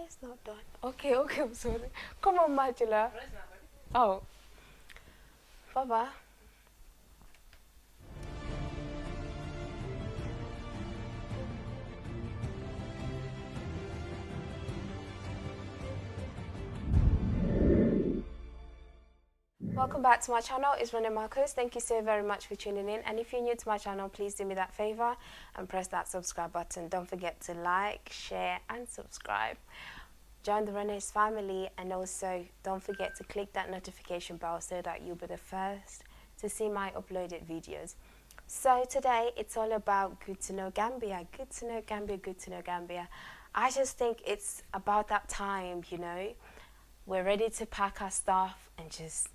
It's not done. Okay, I'm sorry. Come on, Majula. Oh. Baba. Welcome back to my channel. It's Rene Marcus. Thank you so very much for tuning in. And if you're new to my channel, please do me that favor and press that subscribe button. Don't forget to like, share, and subscribe. Join the Rene's family, and also don't forget to click that notification bell so that you'll be the first to see my uploaded videos. So today it's all about good to know Gambia. Good to know Gambia, good to know Gambia. I just think it's about that time, you know. We're ready to pack our stuff and just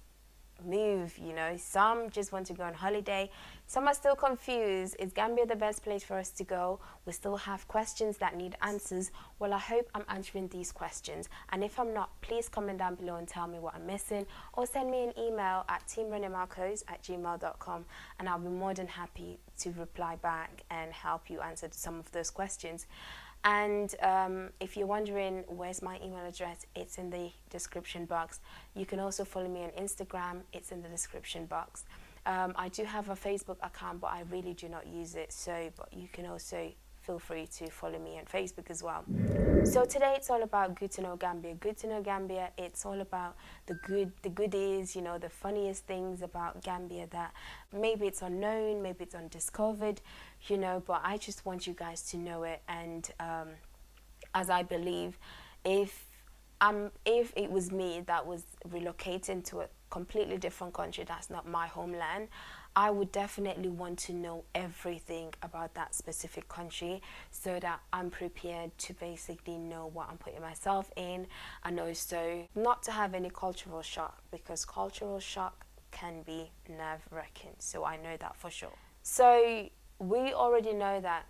move, you know. Some just want to go on holiday. Some are still confused. Is Gambia the best place for us to go? We still have questions that need answers. Well, I hope I'm answering these questions, and if I'm not, please comment down below and tell me what I'm missing, or send me an email at teamrenemarcus@gmail.com, and I'll be more than happy to reply back and help you answer some of those questions. And if you're wondering where's my email address, it's in the description box. You can also follow me on Instagram. It's in the description box. I do have a Facebook account, but I really do not use it. But you can also feel free to follow me on Facebook as well. So today it's all about good to know Gambia. Good to know Gambia. It's all about the goodies, you know, the funniest things about Gambia that maybe it's unknown, maybe it's undiscovered, you know, but I just want you guys to know it. And as I believe, if it was me that was relocating to a completely different country that's not my homeland, I would definitely want to know everything about that specific country so that I'm prepared to basically know what I'm putting myself in, and also not to have any cultural shock, because cultural shock can be nerve-wracking. So I know that for sure. So we already know that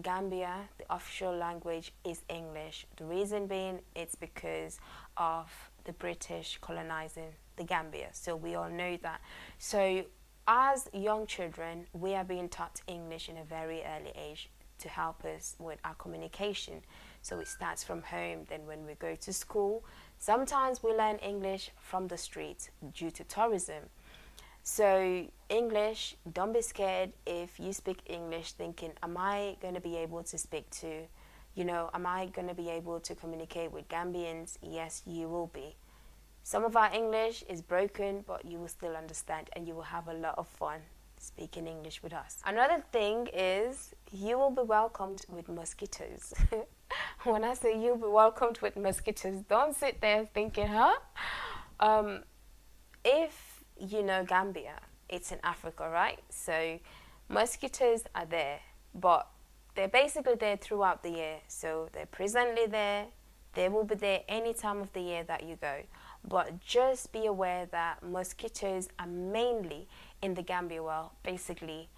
Gambia, the official language is English. The reason being, it's because of the British colonizing the Gambia. So we all know that. So as young children, we are being taught English in a very early age to help us with our communication. So it starts from home. Then when we go to school, sometimes we learn English from the streets due to tourism. So English, don't be scared if you speak English thinking, am I going to be able to speak to, you know, am I going to be able to communicate with Gambians? Yes, you will be. Some of our English is broken, but you will still understand, and you will have a lot of fun speaking English with us. Another thing is you will be welcomed with mosquitoes. When I say you'll be welcomed with mosquitoes, don't sit there thinking, huh? If you know Gambia, it's in Africa, right? So mosquitoes are there, but they're basically there throughout the year. So they're presently there. They will be there any time of the year that you go. But just be aware that mosquitoes are mainly in the Gambia. Well, basically,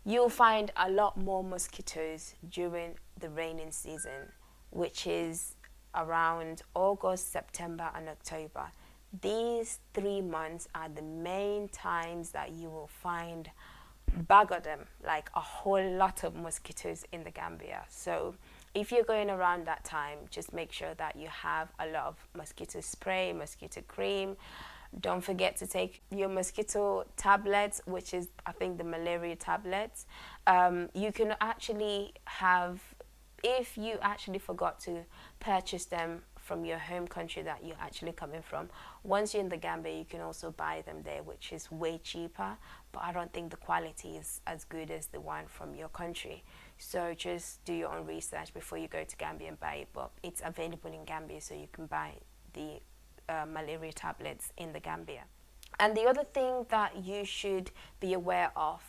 you'll find a lot more mosquitoes during the raining season, which is around August, September, and October. These 3 months are the main times that you will find bag of them, like a whole lot of mosquitoes in the Gambia. So if you're going around that time, just make sure that you have a lot of mosquito spray, mosquito cream. Don't forget to take your mosquito tablets, which is, I think, the malaria tablets. You can actually have, if you actually forgot to purchase them from your home country that you're actually coming from, once you're in the Gambia, you can also buy them there, which is way cheaper, but I don't think the quality is as good as the one from your country. So just do your own research before you go to Gambia and buy it, but it's available in Gambia, so you can buy the malaria tablets in the Gambia. And the other thing that you should be aware of,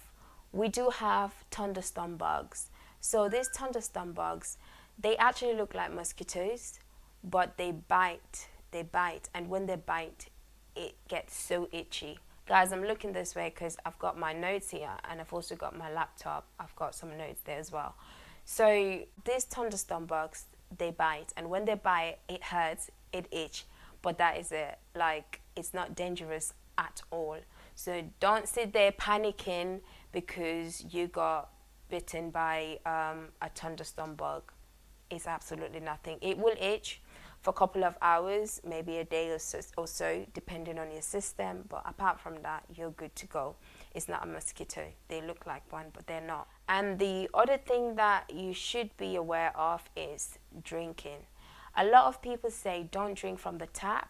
we do have thunderstorm bugs. So these thunderstorm bugs, they actually look like mosquitoes, but they bite, and when they bite, it gets so itchy. Guys, I'm looking this way because I've got my notes here, and I've also got my laptop. I've got some notes there as well. So these thunderstorm bugs, they bite, and when they bite, it hurts, it itch, but that is it. Like, it's not dangerous at all. So don't sit there panicking because you got bitten by a thunderstorm bug. It's absolutely nothing. It will itch for a couple of hours, maybe a day or so, depending on your system. But apart from that, you're good to go. It's not a mosquito. They look like one, but they're not. And the other thing that you should be aware of is drinking. A lot of people say don't drink from the tap.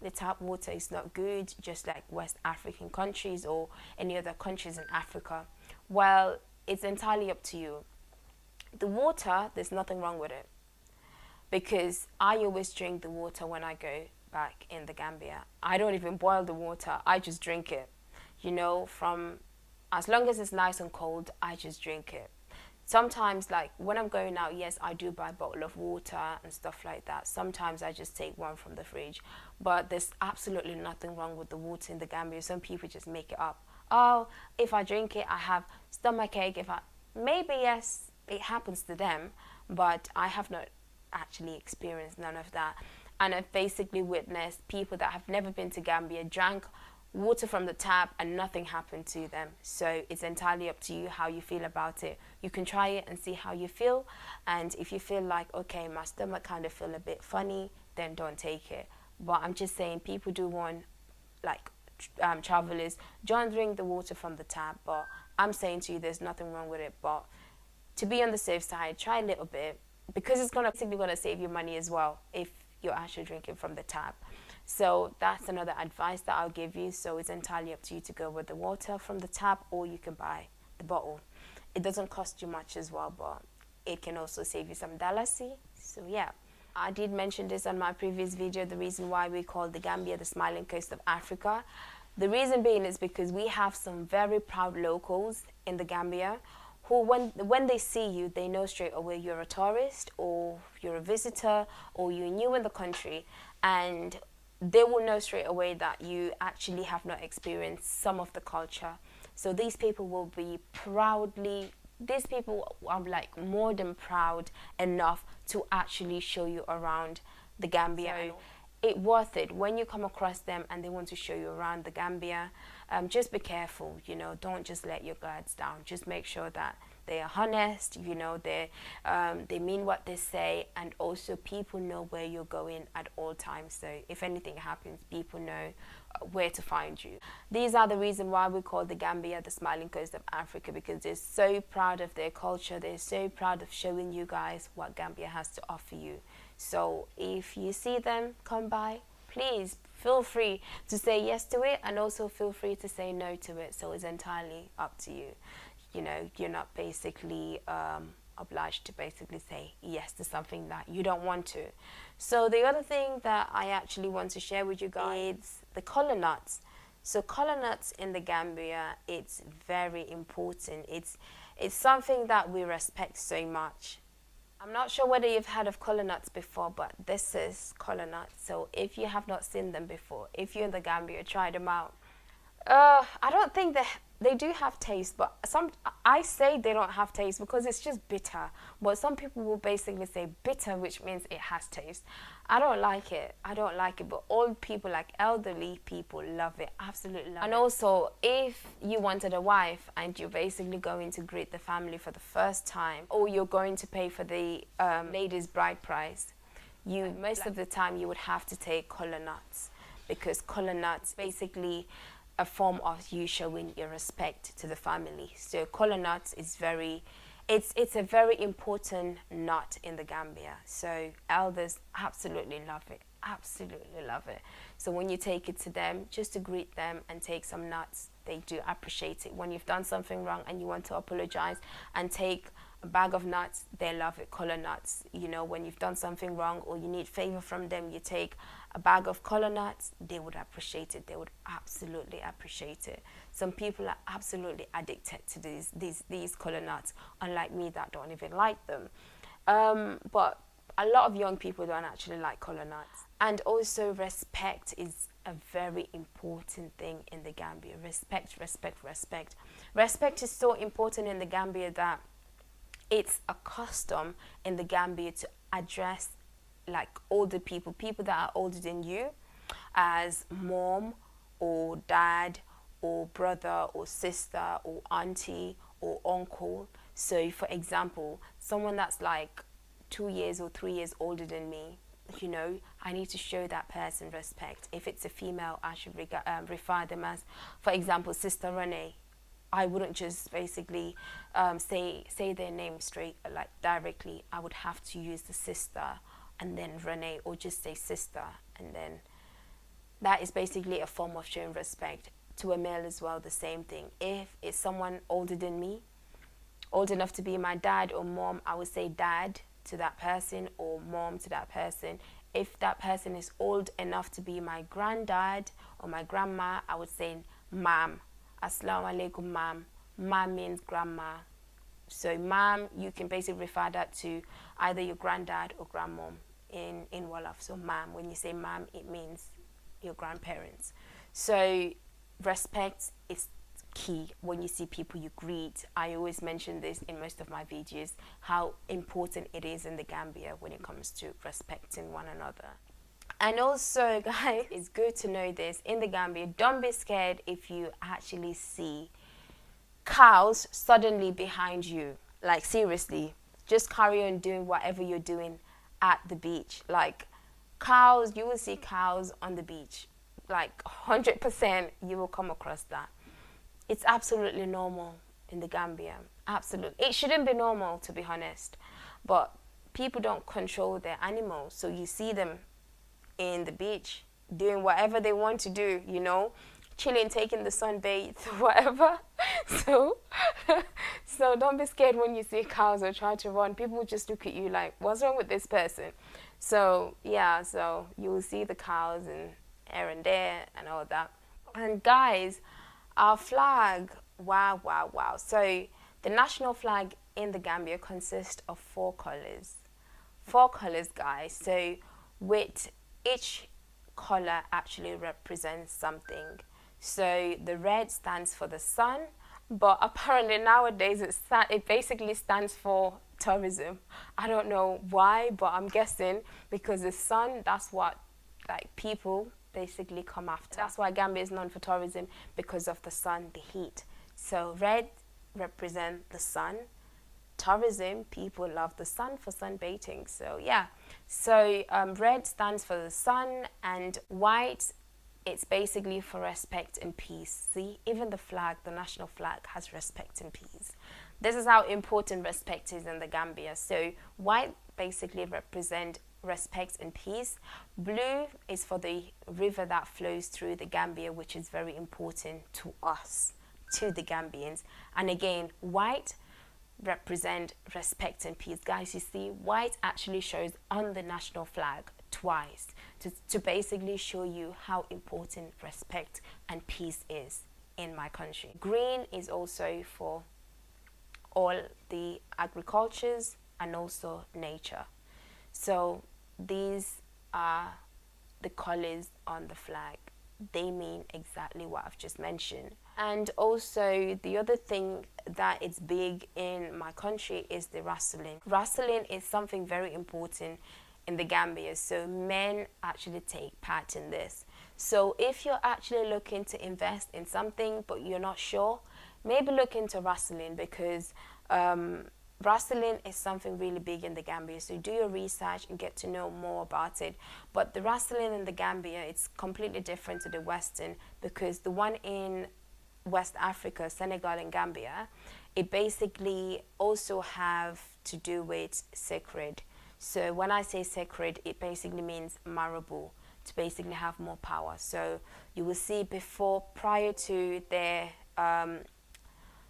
The tap water is not good, just like West African countries or any other countries in Africa. Well, it's entirely up to you. The water, there's nothing wrong with it, because I always drink the water when I go back in the Gambia. I don't even boil the water, I just drink it. You know, from as long as it's nice and cold, I just drink it. Sometimes, like when I'm going out, yes, I do buy a bottle of water and stuff like that. Sometimes I just take one from the fridge, but there's absolutely nothing wrong with the water in the Gambia. Some people just make it up. Oh, if I drink it, I have stomachache. Maybe yes, it happens to them, but I have not actually experienced none of that. And I've basically witnessed people that have never been to Gambia drank water from the tap and nothing happened to them. So it's entirely up to you how you feel about it. You can try it and see how you feel, and if you feel like, okay, my stomach kind of feel a bit funny, then don't take it. But I'm just saying, people do want, like, travelers don't drink the water from the tap, but I'm saying to you there's nothing wrong with it. But to be on the safe side, try a little bit, because it's basically gonna save you money as well if you're actually drinking from the tap. So that's another advice that I'll give you. So it's entirely up to you to go with the water from the tap, or you can buy the bottle. It doesn't cost you much as well, but it can also save you some dollars. So yeah, I did mention this on my previous video, the reason why we call the Gambia the smiling coast of Africa. The reason being is because we have some very proud locals in the Gambia who, when they see you, they know straight away you're a tourist, or you're a visitor, or you're new in the country, and they will know straight away that you actually have not experienced some of the culture. So these people will be these people are like more than proud enough to actually show you around the Gambia. So it's worth it when you come across them and they want to show you around the Gambia. Just be careful, you know, don't just let your guards down. Just make sure that they are honest, you know, they mean what they say, and also people know where you're going at all times. So if anything happens, people know where to find you. These are the reason why we call the Gambia the smiling coast of Africa, because they're so proud of their culture. They're so proud of showing you guys what Gambia has to offer you. So if you see them come by, please feel free to say yes to it, and also feel free to say no to it. So it's entirely up to you. You know, you're not basically obliged to basically say yes to something that you don't want to. So the other thing that I actually want to share with you guys is the kola nuts. So kola nuts in the Gambia, it's very important. It's something that we respect so much. I'm not sure whether you've heard of kola nuts before, but this is kola nuts. So if you have not seen them before, if you're in the Gambia, try them out. I don't think they do have taste, but I say they don't have taste because it's just bitter. But some people will basically say bitter, which means it has taste. I don't like it. But old people, like elderly people, love it. Absolutely love it. And also, if you wanted a wife and you're basically going to greet the family for the first time, or you're going to pay for the lady's bride price, most of the time you would have to take kola nuts, because kola nuts basically a form of you showing your respect to the family. So kola nuts is it's a very important nut in the Gambia. So elders absolutely love it. So when you take it to them, just to greet them and take some nuts, they do appreciate it. When you've done something wrong and you want to apologize and take a bag of nuts, they love it. Kola nuts, you know, when you've done something wrong or you need favor from them, you take a bag of kola nuts, they would appreciate it. They would absolutely appreciate it. Some people are absolutely addicted to these kola nuts, unlike me that don't even like them. But a lot of young people don't actually like kola nuts. And also respect is a very important thing in the Gambia. Respect. Respect is so important in the Gambia that it's a custom in the Gambia to address like older people that are older than you, as mom or dad or brother or sister or auntie or uncle. So for example, someone that's like 2 years or 3 years older than me, you know, I need to show that person respect. If it's a female, I should refer them as, for example, Sister Rene. I wouldn't just basically say their name straight, like directly. I would have to use the sister and then Rene, or just say sister, and then that is basically a form of showing respect. To a male as well, the same thing. If it's someone older than me, old enough to be my dad or mom, I would say dad to that person, or mom to that person. If that person is old enough to be my granddad or my grandma, I would say ma'am. Assalamu alaikum, ma'am. Ma'am means grandma. So ma'am, you can basically refer that to either your granddad or grandmom in Wolof. So ma'am, when you say ma'am, it means your grandparents. So respect is key. When you see people, you greet. I always mention this in most of my videos, how important it is in the Gambia when it comes to respecting one another. And also, guys, it's good to know this, in the Gambia, don't be scared if you actually see cows suddenly behind you. Like, seriously, just carry on doing whatever you're doing at the beach. Like, cows, you will see cows on the beach. Like, 100% you will come across that. It's absolutely normal in the Gambia. Absolutely. It shouldn't be normal, to be honest. But people don't control their animals. So you see them in the beach doing whatever they want to do, you know, chilling, taking the sunbathe, whatever. So don't be scared when you see cows or try to run. People will just look at you like, what's wrong with this person? So yeah, so you will see the cows and here and there and all that. And guys, our flag, wow. So the national flag in the Gambia consists of 4 colors. 4 colors, guys. So with each color actually represents something. So the red stands for the sun, but apparently nowadays it basically stands for tourism. I don't know why, but I'm guessing because the sun, that's what like people basically come after. That's why Gambia is known for tourism, because of the sun, the heat. So red represents the sun. Tourism, people love the sun for sunbathing. So yeah, so red stands for the sun, and white, it's basically for respect and peace. See, even the flag, the national flag, has respect and peace. This is how important respect is in the Gambia. So white basically represent respect and peace. Blue is for the river that flows through the Gambia, which is very important to us, to the Gambians. And again, white represent respect and peace. Guys, you see, white actually shows on the national flag twice to basically show you how important respect and peace is in my country. Green is also for all the agricultures and also nature. So these are the colors on the flag. They mean exactly what I've just mentioned. And also the other thing that is big in my country is the rustling. Rustling is something very important in the Gambia, so men actually take part in this. So if you're actually looking to invest in something but you're not sure, maybe look into rustling, because rustling is something really big in the Gambia. So do your research and get to know more about it. But the rustling in the Gambia, it's completely different to the Western, because the one in West Africa, Senegal and Gambia, it basically also have to do with sacred. So when I say sacred, it basically means marable, to basically have more power. So you will see prior to their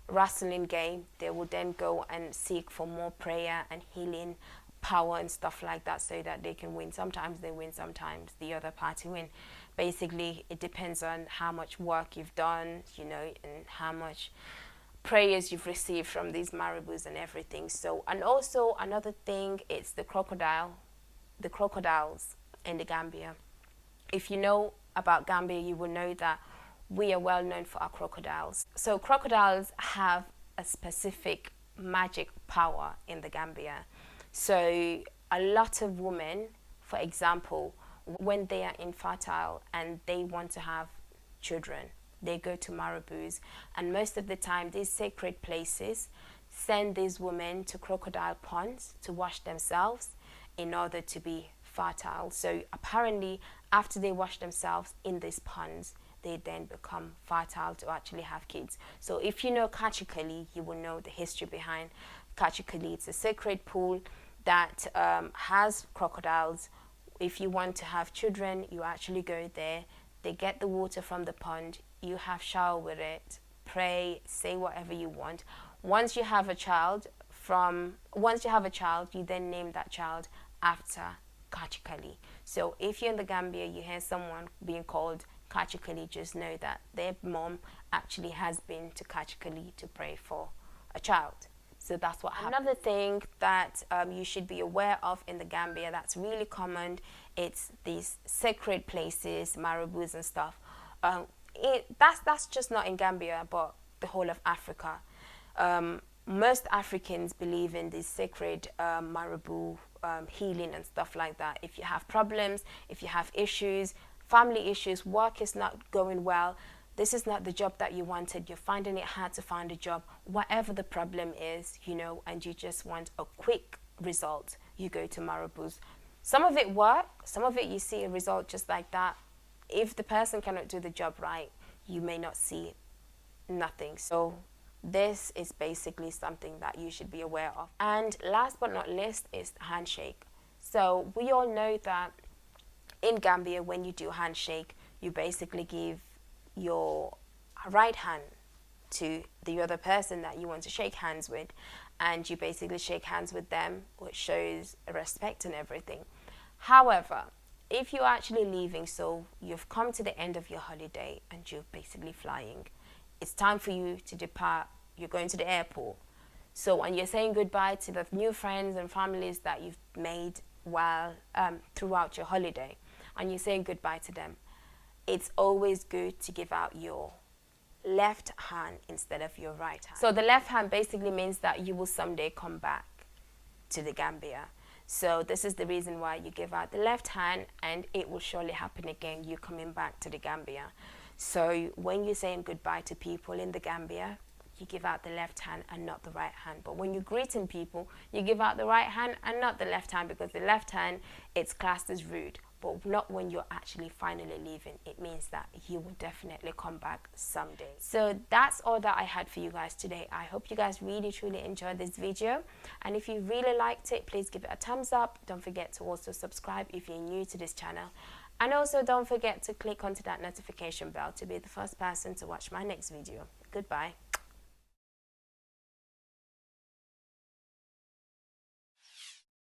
wrestling game, they will then go and seek for more prayer and healing power and stuff like that, so that they can win. Sometimes they win, sometimes the other party win. Basically, it depends on how much work you've done, you know, and how much prayers you've received from these marabouts and everything. So, and also another thing, it's the crocodiles in the Gambia. If you know about Gambia, you will know that we are well known for our crocodiles. So crocodiles have a specific magic power in the Gambia. So a lot of women, for example, when they are infertile and they want to have children, they go to marabouts, and most of the time these sacred places send these women to crocodile ponds to wash themselves in order to be fertile. So apparently after they wash themselves in these ponds, they then become fertile to actually have kids. So if you know Kachikali, you will know the history behind Kachikali. It's a sacred pool that has crocodiles. If you want to have children, you actually go there. They get the water from the pond. You have shower with it, pray, say whatever you want. Once you have a child, you then name that child after Kachikali. So if you're in the Gambia, you hear someone being called Kachikali, just know that their mom actually has been to Kachikali to pray for a child. So that's what happened. Another thing that you should be aware of in the Gambia that's really common, it's these sacred places, marabous and stuff. That's just not in Gambia, but the whole of Africa. Most Africans believe in these sacred marabou healing and stuff like that. If you have problems, if you have issues, family issues, work is not going well, this is not the job that you wanted, you're finding it hard to find a job, whatever the problem is, you know, and you just want a quick result, you go to marabous. Some of it work, some of it you see a result just like that. If the person cannot do the job right, you may not see nothing. So this is basically something that you should be aware of. And last but not least is handshake. So we all know that in Gambia, when you do handshake, you basically give your right hand to the other person that you want to shake hands with, and you basically shake hands with them, which shows respect and everything. However, if you're actually leaving, so you've come to the end of your holiday and you're basically flying, it's time for you to depart, you're going to the airport. So when you're saying goodbye to the new friends and families that you've made while throughout your holiday, and you're saying goodbye to them, it's always good to give out your left hand instead of your right hand. So the left hand basically means that you will someday come back to the Gambia. So this is the reason why you give out the left hand, and it will surely happen again, you coming back to the Gambia. So when you're saying goodbye to people in the Gambia, you give out the left hand and not the right hand. But when you're greeting people, you give out the right hand and not the left hand, because the left hand, it's classed as rude. But not when you're actually finally leaving. It means that you will definitely come back someday. So that's all that I had for you guys today. I hope you guys really truly enjoyed this video, and if you really liked it, please give it a thumbs up. Don't forget to also subscribe if you're new to this channel, and also don't forget to click onto that notification bell to be the first person to watch my next video. Goodbye.